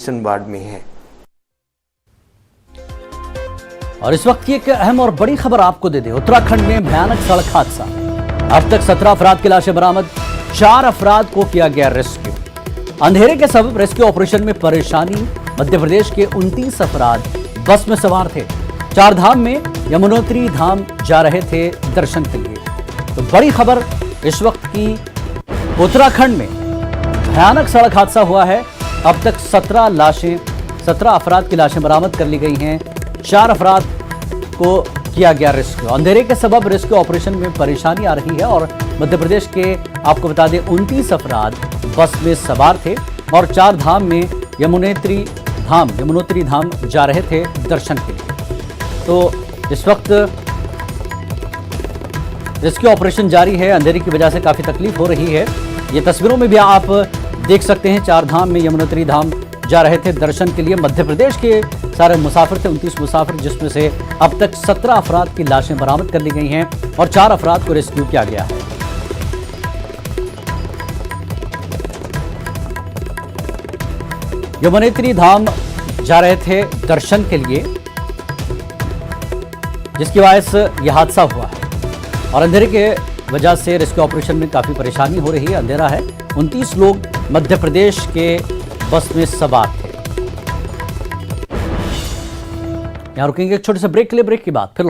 Ward में है। और इस वक्त की एक अहम और बड़ी खबर आपको दे दें। उत्तराखंड में भयानक सड़क हादसा। अब तक 17 अफराद की लाशें बरामद, 4 अफराद को किया गया रेस्क्यू। अंधेरे के सबब रेस्क्यू ऑपरेशन में परेशानी। मध्य प्रदेश के 29 अफराद बस में सवार थे। 4 धाम में यमुनोत्री धाम जा रहे थे दर्शन के लिए। तो बड़ी खबर इस वक्त की, उत्तराखंड में भयानक सड़क हादसा हुआ है। अब तक 17 अफराद की लाशें बरामद कर ली गई हैं। 4 अफराद को किया गया रेस्क्यू। अंधेरे के सबब रेस्क्यू ऑपरेशन में परेशानी आ रही है। और मध्य प्रदेश के आपको बता दें 29 अफराद बस में सवार थे और 4 धाम में यमुनोत्री धाम जा रहे थे दर्शन के लिए। तो इस वक्त रेस्क्यू ऑपरेशन जारी है। अंधेरे की वजह से काफी तकलीफ हो रही है। ये तस्वीरों में भी आप देख सकते हैं। 4 धाम में यमुनोत्री धाम जा रहे थे दर्शन के लिए। मध्य प्रदेश के सारे मुसाफिर थे, 29 मुसाफिर, जिसमें से अब तक 17 अफराद की लाशें बरामद कर ली गई हैं और 4 अफराद को रेस्क्यू किया गया है। यमुनोत्री धाम जा रहे थे दर्शन के लिए, जिसकी वजह से यह हादसा हुआ है। और अंधेरे के वजह से रेस्क्यू ऑपरेशन में काफी परेशानी हो रही है। अंधेरा है। 29 लोग मध्य प्रदेश के बस में सवार थे। यहां रुकेंगे एक छोटे से ब्रेक के लिए। ब्रेक के बाद फिर लौट